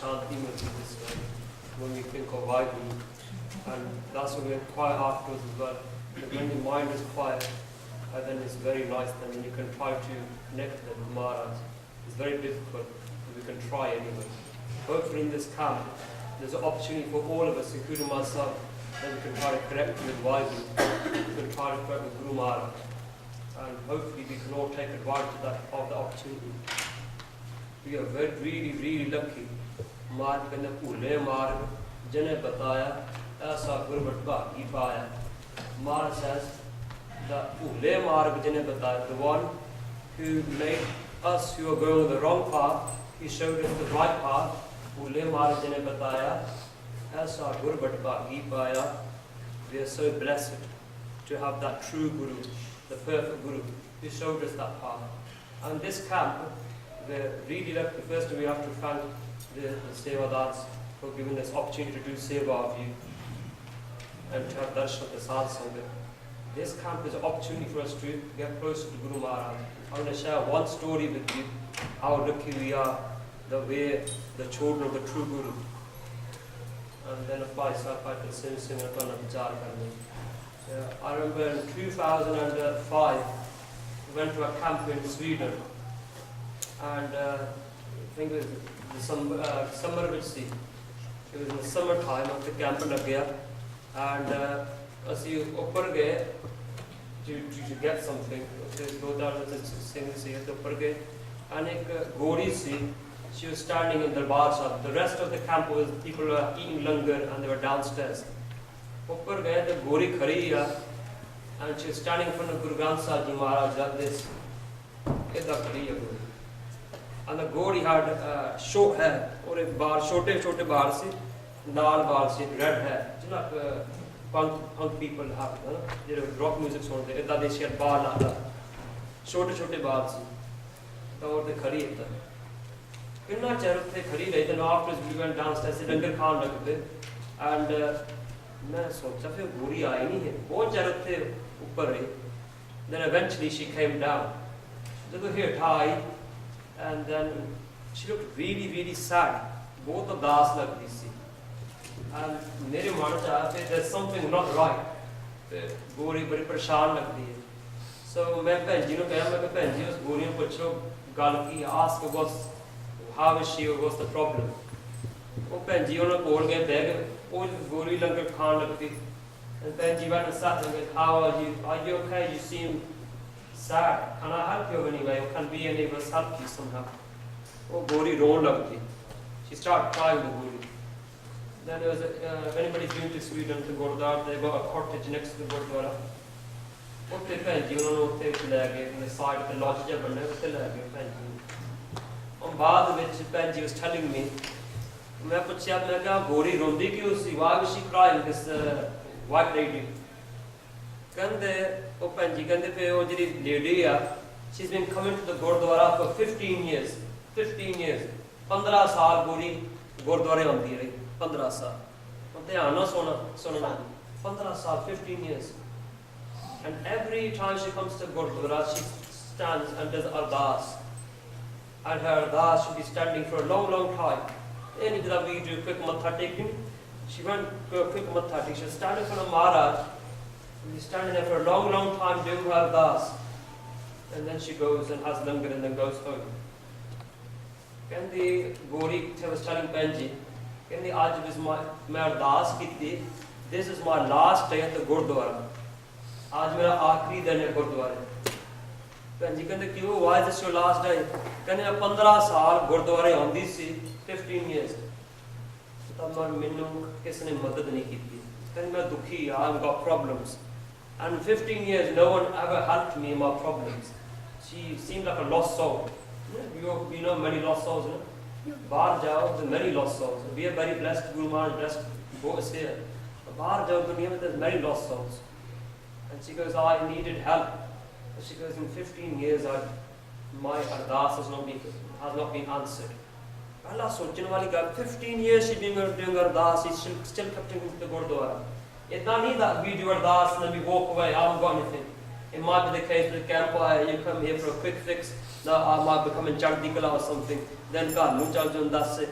shanti milti this way when we think of Vaheguru. And that's when we're quiet afterwards as well. But when your mind is quiet, then it's very nice. Then you can try to connect with Maharaj. It's very difficult, but we can try anyway. Hopefully in this camp, there's an opportunity for all of us, including myself, that we can try to connect with Vaheguru. We can try to connect with Guru Maharaj. And hopefully we can all take advantage of the opportunity. We are really lucky. Marg ne bhule marg, jine bataya, aisa gurbat bhagi paya. Maharaj says, the bhule marg jine bataya, the one who made us who are going the wrong path, he showed us the right path. Bhule marg jine bataya, aisa gurbat bhagi paya. We are so blessed to have that true Guru, the perfect Guru, who showed us that path. And this camp, we're really lucky. First, we have to thank the Sevadars for giving us opportunity to do Seva of you and to have darshan of the Sadh Sangha. This camp is an opportunity for us to get closer to Guru Maharaj. I'm going to share one story with you, how lucky we are that we're the children of the true Guru. And then apply Sarpat to Singh and Tana Vichar Karne. I remember in 2005, we went to a camp in Sweden. And I think it was summer which see. It was in the summer time of the camp lag gaya. And ਅਸੀਂ ਉੱਪਰ ਗਏ to get something. ਉੱਥੇ ਦੋ ਦਾਰ ਸਿੰਘ ਸੀ ਤੇ ਉੱਪਰ ਗਏ. And ਇੱਕ ਗੋਰੀ ਸੀ. She was standing in Darbar Sahib. The rest of the camp was people were eating langar and they were downstairs. ਉੱਪਰ ਗਏ ਤੇ ਗੋਰੀ ਖੜੀ ਆ. And she was standing in front of Guru Granth Sahib Ji Maharaj like this. ਏਦਾਂ ਖੜੀ ਆ ਗੋਰੀ. And the Gori had short hair, or a bar, short bar, Nal bar, red hair. You know, punk people have, you know, rock music sort of, that she had bar like that. Short bars. Or the curry. In my chair, they curry, then afterwards we went downstairs, Langar Khan like it. And I thought, I feel Gori I नहीं है. बहुत चारों थे ऊपर रही. Then eventually she came down. जब here Thai. And then she looked really sad. Both of das lag rahi si. And mere man ch aaya there's something not right. Gori badi pareshan lag rahi hai. So main bhen ji nu kaya main bhen ji us gori nu pucho gal ki ask how is she or what's the problem. वो बहन जी उन्होंने बोल गए bag वो गोरी लंगर खान लगती. And बहन जी went and sat and said, how are you okay? You seem sad. Can I help you anyway? Can we any of us help you somehow? Oh, Gori rolled up. She started crying with Gori. Then there was if anybody's been to Sweden to Gurdwara, they got a cottage next to the Gurdwara. Utte bhenji unhonu utte le gaye on the side of the lodge ja banne utte le gaye bhenji. On baad vich bhenji was telling me, main puchya main kya Gori rondi kyun si? Why was she crying, this white lady? Kande oh bhenji kande pe oh jehdi lady a, she's been coming to the Gurdwara for 15 years. 15 years. 15 saal Gori Gurdwara aandi rahi. 15 saal. Dhyan na sunna. 15 saal, 15 years. And every time she comes to Gurdwara, she stands and does ardas. And her ardas should be standing for a long time. Any that we do quick matha taking, she went to a quick matha taking. She was standing in front of Maharaj. She's standing there for a long time doing her ardas. And then she goes and has langar and then goes home. Can the Gori was telling Benji, can the Aj is my ardas kiti, this is my last day at the Gurdwara. आज मेरा आखिरी दिन है गुरुद्वारे. Benji कहते क्यों? Why is this your last day? कहते मैं 15 साल गुरुद्वारे आंदी सी, 15 years. तब मैंने किसने मदद नहीं की थी. कहते मैं दुखी, I've got problems. And 15 years, no one ever helped me in my problems. She seemed like a lost soul. You know many lost souls, no? Bahar jao, there's many lost souls. We are very blessed, Guru Maharaj blessed both us here. Bahar jao, dunya mein there's many lost souls. And she goes, I needed help. And she goes, in 15 years, my ardas has not been answered. Allah sochne wali gal, 15 years she's been doing ardas, she's still kept in the Gurdwara. It's not need that we do ardas and then we walk away, I haven't got anything. It might be the case with camp, you come here for a quick fix, now I might become in Chardi Kala or something, then God, chal jun das se.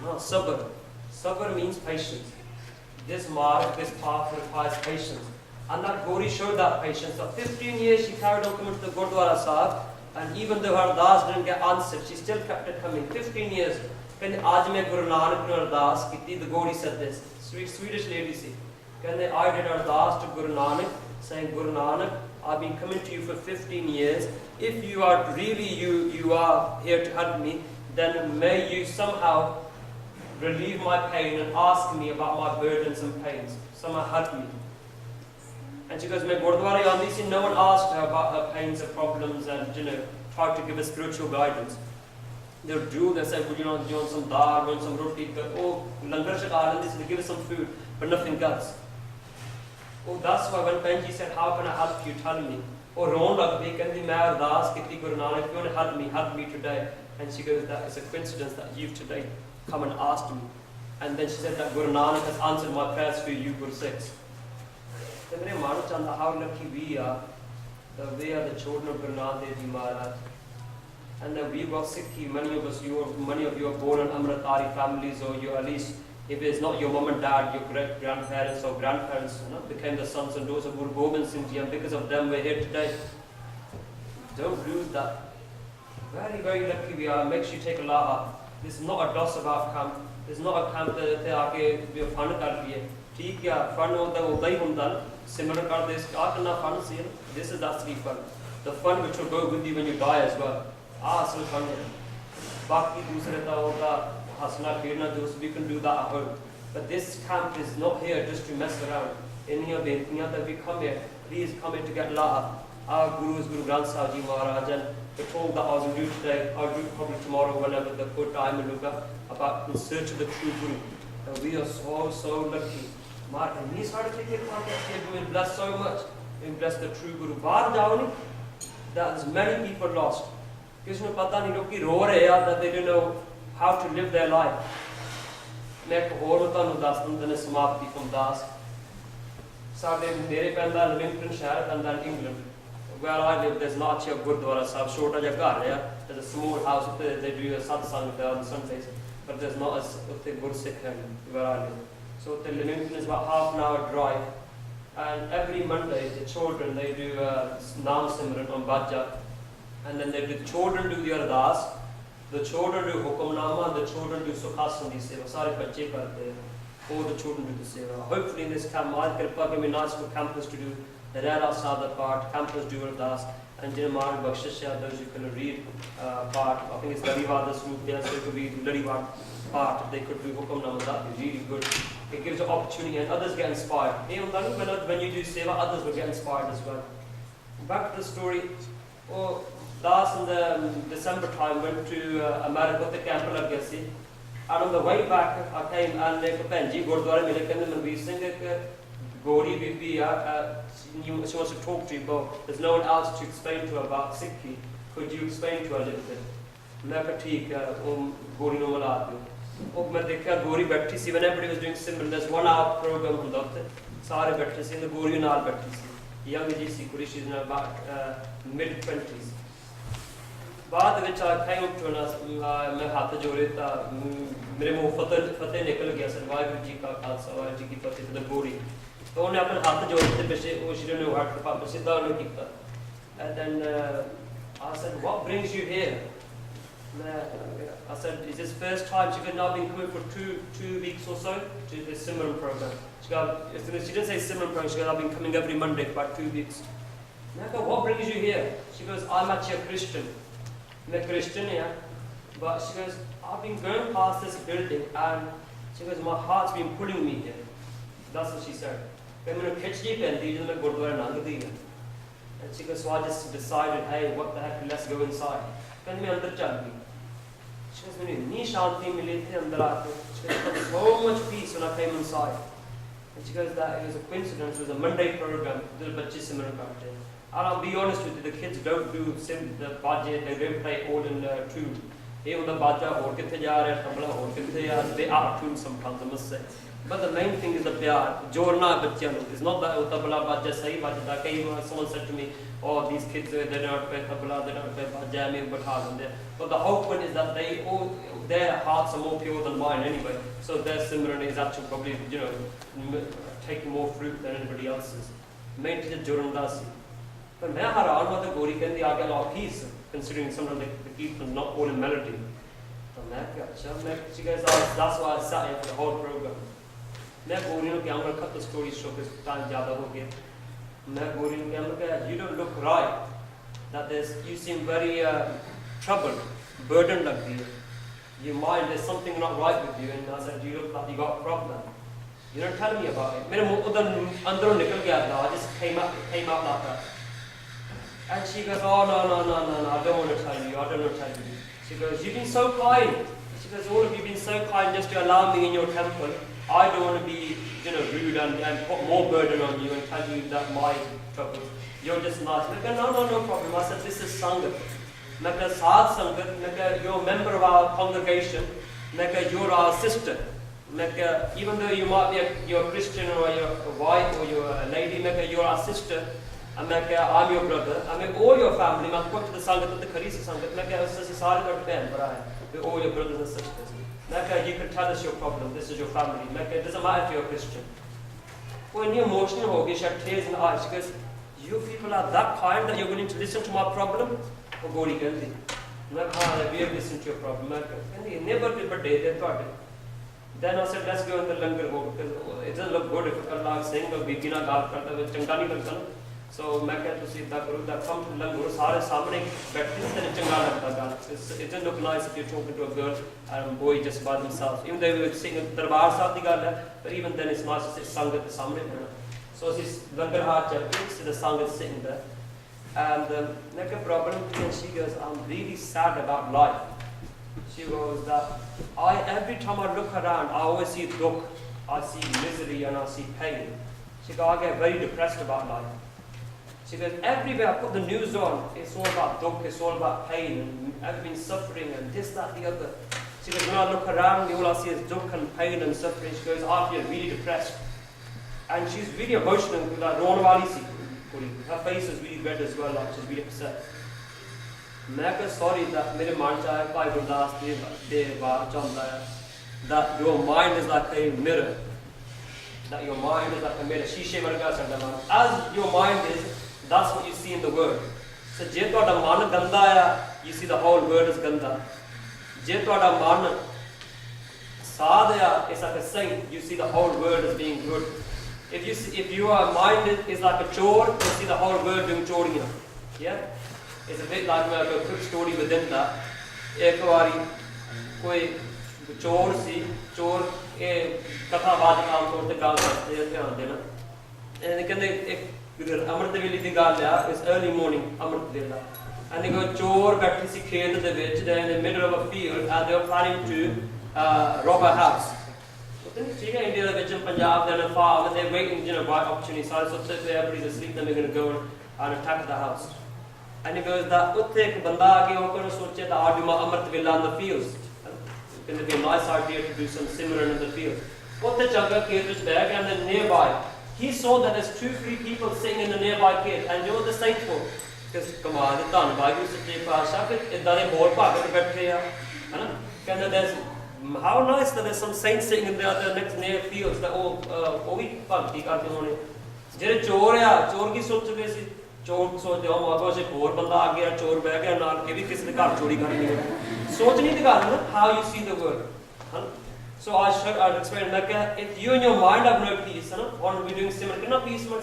No, sabr. Sabr means patience. This mark, this path requires patience. And that Gauri showed that patience. For 15 years she carried on coming to the Gurdwara Sahib, and even though her ardas didn't get answered, she still kept it coming. 15 years. When Aaj mein Guru Nanak ne ardas kiti, the Gauri said this. Swedish lady see. When I did ardas to Guru Nanak, saying, Guru Nanak, I've been coming to you for 15 years. If you are really you are here to help me, then may you somehow relieve my pain and ask me about my burdens and pains. Somehow help me. And she goes, "Main Gurdwara aandi si, no one asked her about her pains and problems and tried to give her spiritual guidance. They said, would you want some dal, want some roti? Oh, langar shakar, and they give us some food, but nothing else. Oh, that's why when Benji said, how can I help you? Tell me. Oh, roon lag gayi, kendi main ardas kiti Guru Nanak, if you want to help me today. And she goes, that is a coincidence that you've today come and asked me. And then she said that Guru Nanak has answered my prayers for you, Guru Sikhs. How lucky we are that we are the children of Guru Nanak Dev Ji Maharaj. And then we've got Sikhi, many of you are born in Amritari families, or you at least, if it's not your mom and dad, your great-grandparents or grandparents became the sons and daughters of Guru Gobind Singh Ji, and because of them we're here today. Don't lose that. Very, very lucky we are. Make sure you take a laha. This is not a dos about camp. This is not a camp that we are fun kar liye. ठीक है fun होता है उदा ही होता सिमरन कर दे करना fun see this is that's the fun, the fun which will go with you when you die as well. असल फन है बाकी दूसरे का होगा हंसना खेलना जो we can do that at home, but this camp is not here just to mess around. In here बेनतियाँ that we come here, please come here to get laha. Our Guru is Guru Granth Sahib Ji Maharaj, and the talk that I will do today, I'll do probably tomorrow whenever the good time will look up, about in search of the true Guru. And we are so lucky. Mark, and these hard to take we've been blessed so much. We've been blessed the true Guru. Baar jaoni, there's many people lost. Kisnu pata nahi loki ro rahe are that they don't know how to live their life. मैं एक और ਤੁਹਾਨੂੰ ਦੱਸ ਦਿੰਦਾ ਨੇ ਸਮਾਪਤੀ from Das. ਸਾਡੇ ਮੇਰੇ ਪੈਂਦਾ ਲਿਵਿੰਗਟਨ ਸ਼ਹਿਰ ਪੈਂਦਾ England. Where I live, there's not actually a Gurdwara Sahib, ਛੋਟਾ ਜਿਹਾ ਘਰ ਹੈ. There's a small house, they do a satsang there on Sundays, but there's not a Gursikh where I live. So the Livingston is about half an hour drive, and every Monday the children they do Naam Simran on Bajja, and then the children do the Ardas, the children do Hukamnama, the children do Sukhasan di Seva. Sare bacche karte hain, all the children do the Seva. Hopefully in this camp, Maal Kripa ke nice for campus to do the Rera Sada part, campus do Ardas, and Jinamar Bakshish, those who can read part. I think it's Lariwad Swoop there, so they could read Lariwad part. They could do Hukamnama, that would be really good. It gives you opportunity and others get inspired. When you do Seva, others will get inspired as well. Back to the story. Oh, Das in the December time went to America to camp lag gaya si. And on the way back, I came and ek Penji Gurdwara mile kende Manvir Singh ek Gauri Bibi she wants to talk to you, but there's no one else to explain to her about Sikhi. Could you explain to her a little bit? मैं कहा ठीक है Gauri no मिला दूँ. और मैं देखा Gauri बैठी सी, when everybody was doing similar, there's 1 hour program ਹੁੰਦਾ ਉੱਥੇ ਸਾਰੇ ਬੈਠੇ ਸੀ ਤੇ Gauri ਨਾਲ ਬੈਠੀ ਸੀ, young ਜੀ ਸੀ ਕੁੜੀ, she's in about mid-20s. बाद ਵਿੱਚ I came up to her, मैं हाथ जोड़े ਤਾਂ ਮੇਰੇ ਮੂੰਹ ਫਤਿਹ ਨਿਕਲ ਗਿਆ, ਵਾਹਿਗੁਰੂ ਜੀ ਕਾ ਖਾਲਸਾ ਵਾਹਿਗੁਰੂ ਜੀ ਕੀ ਫਤਿਹ ਤੇ Gauri. तो उन्हें अपने हाथ जोड़े थे पिछे वो she didn't know how to pop सिद्धा उन्हें किया. And then I said, what brings you here? I said, is this first time? She said, no, I've been coming for two weeks or so to this Simran program. She didn't say Simran program, she goes, I've been coming every Monday for about 2 weeks. And I go, what brings you here? She goes, I'm actually a Christian. I'm a Christian, yeah. But she goes, I've been going past this building and she goes, my heart's been pulling me here. That's what she said. And she goes, so I just decided, hey, what the heck, let's go inside. Then me andar chal gayi. She goes, mujhe itni shanti mili thi andar aake. She goes, there was so much peace when I came inside. And she goes, that it was a coincidence, it was a Monday program, the bachche simran karte. And I'll be honest with you, the kids don't do the baje, they don't play all in tune. Hey, the baja hor kithe ja raha hai, tabla hor kithe ja, they are tuned sometimes, I must say. But the main thing is the pyar. Jorna bachyan. It's not that tabla baja sahi baja. Someone said to me, oh, these kids, they don't play tabla, they don't play baja, but the whole point is that their hearts are more pure than mine anyway. So their simran is actually probably, taking more fruit than anybody else's. Main thing is jorndasi. But मैं हैरान हुआ तो गोरी कहती आगे ला peace, considering sometimes the people not all in melody. तो मैं क्या अच्छा, she goes, that's why I sat here for the whole program. मैं गोरी ने क्या cut the story short because time ज़्यादा हो गया. मैं गोरी ने क्या you don't look right. That you seem very troubled, burdened like you. Your mind, there's something not right with you. And I said, you look like you got a problem. You don't tell me about it. मेरे मुँह उधर अंदरों निकल गया था. I just came out like that. And she goes, oh, no, I don't want to tell you, I don't want to tell you. She goes, you've been so kind. She goes, all of you have been so kind just to allow me in your temple. I don't want to be, rude and put more burden on you and tell you that my trouble. You're just nice. I go, no problem. I said, this is Sangat. I go, Saad Sangat. I go, you're a member of our congregation. I go, you're our sister. I go, even though you might be you're a Christian or you're a wife or you're a lady, I go, you're our sister. I'm your brother. All your family. I'm going to the Sangat, the Kharisa Sangat. We're all your brothers and sisters. You can tell us your problem. This is your family. It doesn't matter if you're a Christian. When you're emotional, you shed tears in the eyes. She goes, you people are that kind that you're willing to listen to my problem? We have listened to your problem. Never did but day. Then I said, let's go in the langar because it doesn't look good if Allah is saying or Bibi na gaal karta with changa nahi lagta. So मैं कहता हूँ सीधा करूँ that come to langar सारे सामने बैठते हैं तो चंगा लगता गाल. It doesn't look nice if you're talking to a girl and a boy just by themselves. Even though we were singing darbar साथ die गाल but even then it's nice to sit sangat के सामने. So this langar हाथ चलते so the sangat sitting there. And मैं क्या problem and she goes, I'm really sad about life. She goes that every time I look around, I always see dukh, I see misery and I see pain. She goes, I get very depressed about life. She goes, everywhere I put the news on, it's all about dukh, it's all about pain and I've been suffering and this, that, the other. She goes, when I look around, all I see is dukh and pain and suffering. She goes, I feel really depressed. And she's really emotional with that Ronwali si. Her face is really red as well, like she's really upset. I'm sorry that mere man chahe Bhai Gurdas de baat chanda hai that your mind is like a mirror. That your mind is like a mirror. Shishe varga chanda man. As your mind is, that's what you see in the world. So je toda man ganda hai, you see the whole world is ganda. Je toda man saad hai, it's like a saint, you see the whole world as being good. If your mind is like a chore, you see the whole world doing choriyan. Yeah? It's a bit like a quick story within that. एक बारी कोई चोर सी चोर के कथावाद आम तौर पे गाल करते हैं ध्यान देना. कहते एक अमृत वेले दी गल है. It's early morning अमृत वेला. And they go चोर बैठे सी खेत दे विच, they're in the middle of a field and they're planning to rob a house. ठीक है इंडिया दे विच पंजाब दे ना farm and they're waiting right opportunity. So everybody's asleep, then they're going to go and attack the house. And he goes that उत्थे एक बंदा आके होकर सोचे that I'll do my Amrit Villa in the fields. It's going to be a nice idea to do some Simran in the fields. उत्थे चलकर खेत विच बैठ गया and then nearby he saw that there's 2-3 people sitting in the nearby खेत and they were the same for. Because कमाल है धन्नवाद जी सच्चे पातशाह कि इदां दे होर भागत बैठे आ है ना. कहंदे there's how nice that there's some saints sitting in the other next near fields that ਉਹ ਵੀ ਭਗਤੀ ਕਰਦੇ ਹੋਣੇ. ਜਿਹੜੇ ਚੋਰ ਆ ਚੋਰ ਕੀ सोच चुके सी चोर सोचते हो मागो से और बंदा आ गया चोर बह गया नाल ये भी किसी के घर चोरी करनी है. सोच नहीं दिखा ना how you see the world. So I'll explain like if you and your mind have no peace, or we doing Simran, can not peace man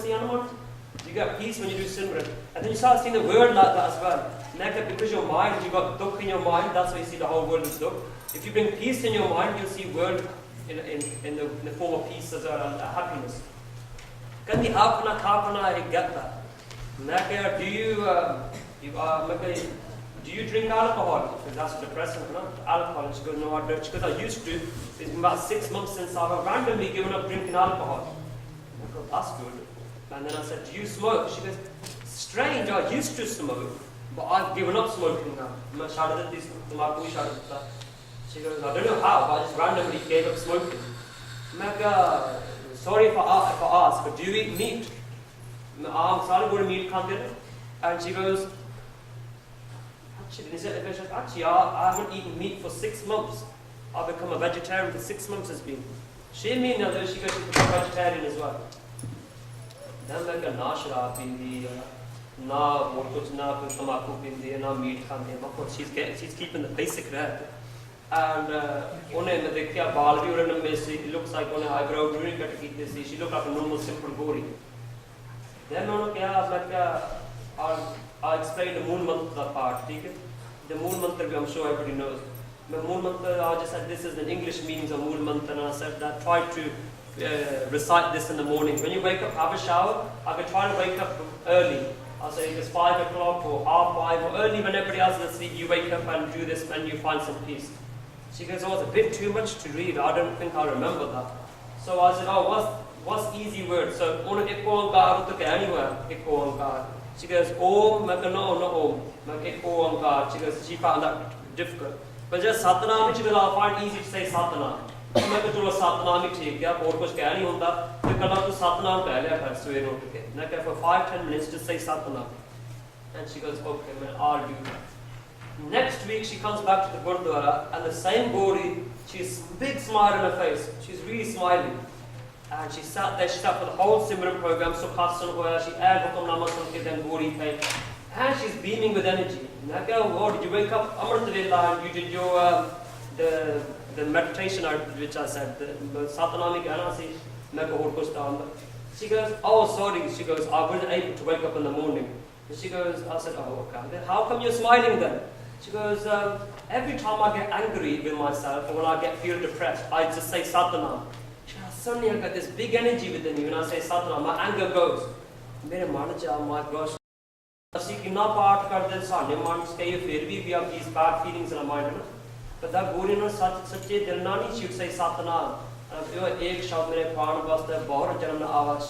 you get peace when you do Simran, and then you start seeing the world like that as well. Like because your mind, you got dukh in your mind, that's why you see the whole world is dukh. If you bring peace in your mind, you'll see world in the form of peace as well and happiness. How can I get that? Do you drink alcohol? Because that's a depressant, alcohol. And she goes, no, I don't. Because I used to. It's been about 6 months since I've randomly given up drinking alcohol. I go, that's good. And then I said, do you smoke? She goes, strange, I used to smoke, but I've given up smoking now. She goes, I don't know how, but I just randomly gave up smoking. Mega, sorry if I ask, but do you eat meat? I'm sorry, go to meat khande. And she goes, actually, I haven't eaten meat for 6 months. I've become a vegetarian for 6 months has been. She mean now that she goes to become a vegetarian as well. Then like a na sharab pindi, na more kuch na kuch tamaku pindi, na meat khande. She's keeping the basic right. And it looks like on eyebrow grooming cut to she looked like a normal simple gori. Then I explained the moon mantra part. The moon mantra I'm sure everybody knows. The moon mantra I just said this is the English meanings of moon mantra, and I said that try to recite this in the morning. When you wake up, have a shower. I could try to wake up early. I'll say it's 5 o'clock or 5:30 or early when everybody else is asleep. You wake up and do this and you find some peace. She goes, oh, it's a bit too much to read. I don't think I remember that. So I said, oh, what's easy word? So, she goes, Om, no, Om. She goes, she found that difficult. But just Satnam, she goes, I find it easy to say Satnam. So I said, Satnam is okay, और कुछ कह नहीं होता, तो कल तो Satnam कह लिया कर सुबह उठ के. मैं कह for 5-10 minutes just say Satnam. And she goes, okay, man, I'll do that. Next week she comes back to the Gurdwara and the same Gauri, she's big smile on her face. She's really smiling. And she sat there, she sat for the whole Simran program, so Khalsa hoya, she aired Hukamnama sunke, then Gauri came. And she's beaming with energy. And I go, oh, did you wake up Amrtavela and you did your the meditation which I said, the Satanami Ganasi, she goes, oh sorry, she goes, I wasn't able to wake up in the morning. And she goes, I said, oh okay, how come you're smiling then? She goes, every time I get angry with myself or when I feel depressed, I just say Satanam. She goes, suddenly I get this big energy within me when I say Satanam, my anger goes. Mere manager, my gosh. We have these bad feelings in our mind. But that Guru knows such a Dilnani, she would say Satanam. एक शब्द मेरे प्राण वास्ते बहुत जन्म आवाज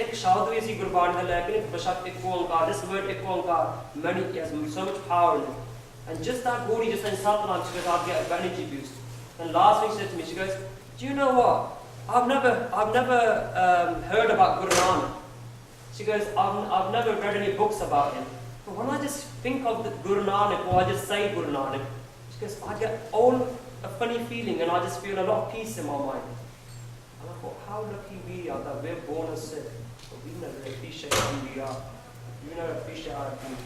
एक शब्द भी इसी गुरबाणी का लेकिन बशक एक ओंकार this word एक ओंकार many has so much power in it. And just that Gauri just saying Satnam, she goes, I'll get a energy boost. And last week she said to me, she goes, do you know what? I've never heard about Guru Nanak. She goes, I've never read any books about him. But when I just think of the Guru Nanak or I just say Guru Nanak, she goes, I get all a funny feeling and I just feel a lot of peace in my mind. And I thought, how lucky we are that we're born as Sikh. But we never appreciate who we are. We never appreciate our food.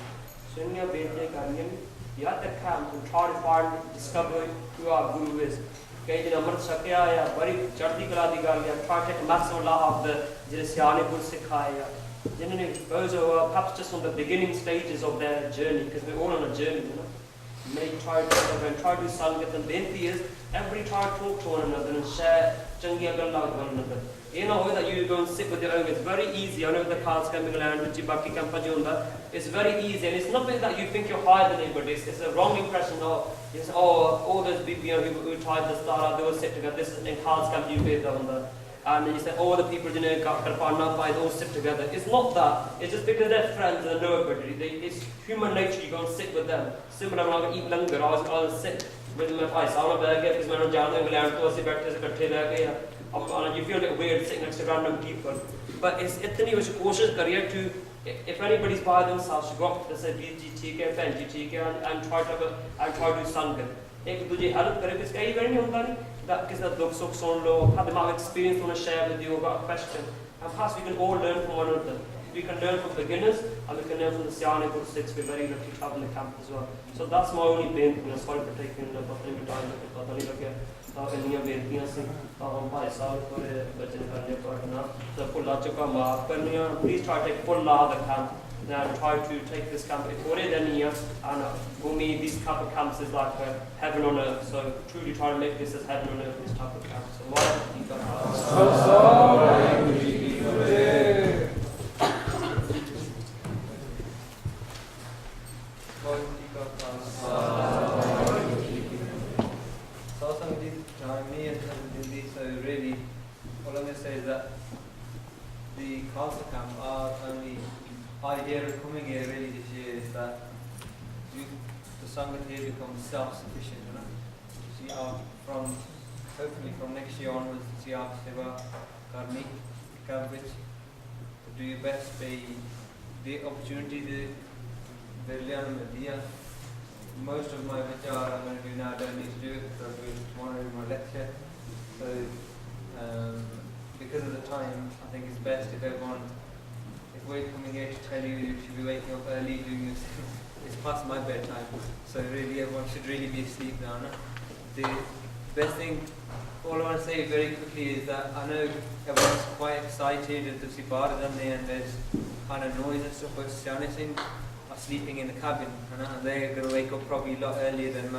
Sunya Bente Ganyan. You have to camp and try to find, discover who our Guru is. Okay, in Amrit Shakya, ya, bari Chardi Kala di gal, ya, try to take a maximum of the Jirisyani Guru Sikhaya. Those are perhaps just on the beginning stages of their journey, because we're all on a journey, you know. May try to do Sangat and Benti is everybody try to talk to one another and share Changiya Galla with one another. You know that you go and sit with your own, it's very easy. I know the Khalsa coming land, which Baki Kampajunda, it's very easy and it's nothing that you think you're higher than anybody. It's a wrong impression of all those people who tried the star, they all sit together, this is in Khalsa Camp you and then you say, all the people Karpana they all sit together. It's not that. It's just because they're friends and know everybody. It's human nature, you go and sit with them. Similar when I eat langar, I'll sit with my Bhai. Because when I'm down in England, you feel a bit weird sitting next to random people. But it's itni which cautious career to, if anybody's by themselves, you go up to say, and try to do Sangat. एक दूसरे help करे किस कई बार नहीं होता नहीं that किसी का दुख सुख सुन लो have the experience want to share with you about a question and perhaps we can all learn from one another. We can learn from beginners and we can learn from the Siane Guru Sikhs. We're very lucky to have in the camp as well. So that's my only bent. Sorry for taking a bit of time but I think ਇੰਨੀਆਂ ਬੇਨਤੀਆਂ ਸੀ ਤਾਂ ਹਮ ਭਾਈ ਸਾਹਿਬ ਕੋਲੇ ਬਚਨ ਕਰਨੇ ਪੜਨਾ ਤਾਂ ਭੁੱਲਾ ਚੁੱਕਾ ਮਾਫ ਕਰਨੀਆਂ please try to take full law the camp and try to take this camp before it any year and for me these type of camps is like heaven on earth so truly try to make this as heaven on earth this type of camp so so really all I'm going to say is that the Khalsa camp are only idea of coming here really this year is that the Sangha here becomes self-sufficient, you know. See, from hopefully from next year onwards, see आप सेवा करनी camp which do your best. The opportunity the learn media. Most of my which I'm going to do now don't need to do it because I'll do it tomorrow in my lecture. So because of the time, I think it's best if everyone, if we're coming here to tell you you should be waking up early doing your it's past my bedtime, so really everyone should really be asleep now. No? The best thing, all I want to say very quickly is that I know everyone's quite excited at the Sibar and there's kind of noise and stuff, but Sianisin are sleeping in the cabin, and they're going to wake up probably a lot earlier than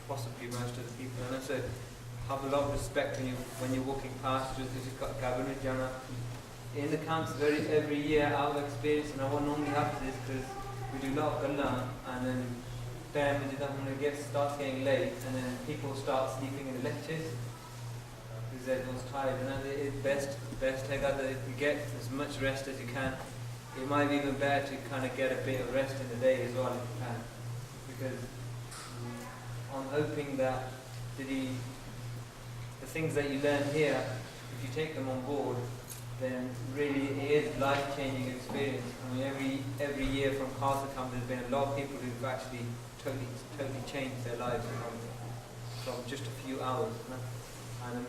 possibly most of the people. And so have a lot of respect when you're walking past just because you've got a cabin with Jana. In the camps, every year out of experience, and what normally happens is because we do a lot of Galla, and then when it starts getting late, and then people start sleeping in the lectures because everyone's tired. And it's best that you get as much rest as you can. It might be even better to kind of get a bit of rest in the day as well if you can, because I'm hoping that the things that you learn here, if you take them on board, then really it is life-changing experience. I mean, every year from Khalsa camp, there's been a lot of people who've actually totally changed their lives from just a few hours. And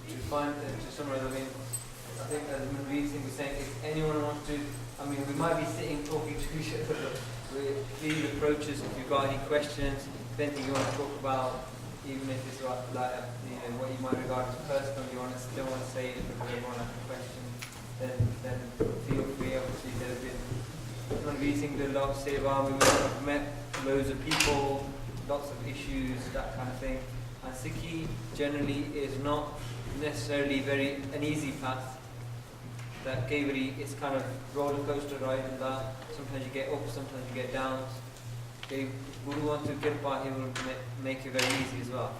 to summarize, I think as Manvir Singh was saying, if anyone wants to, we might be sitting talking to each other, but please approach us if you've got any questions, if anything you want to talk about, even if it's what you might regard as personal, you don't want to say it because everyone has a question, then feel free. Obviously, there's been Manvir Singh did a lot of seva, we've met loads of people, lots of issues, that kind of thing. And Sikhi generally is not necessarily an easy path. That it's kind of roller coaster ride, and that sometimes you get up, sometimes you get down. If Guru wants to get by, he will make it very easy as well.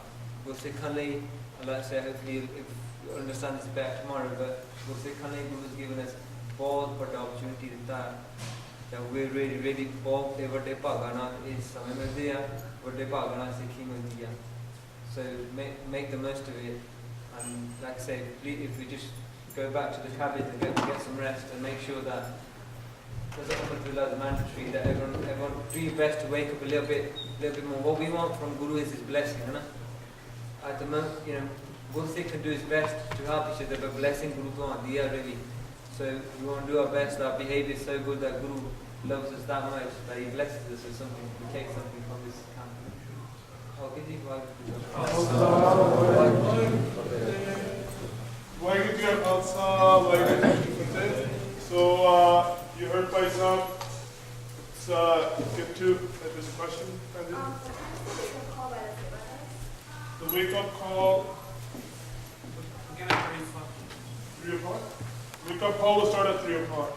Sikhanli, I'd like to say, hopefully if you understand this better tomorrow, but Sikhanli Guru has given us बहुत बड़ा opportunity देता है that we're really बहुत बड़े भागना इस समय में दिया बड़े भागना सीखी में दिया. So make the most of it, and like I say, if we just go back to the cabin and get some rest and make sure that there's mandatory that everyone do your best to wake up a little bit more. What we want from Guru is his blessing, at the moment, Guru can do his best to help each other, but blessing Guru can't diya really. So we want to do our best. Our behavior is so good that Guru loves us that much that he blesses us with something. We take something from this camp. Waheguru Ji Ka Khalsa, Waheguru Ji Ki Fateh. So you heard Bhai Sahab. Let's get to there's a question. The wake-up call. 3 o'clock. Wake-up call will start at 3 o'clock.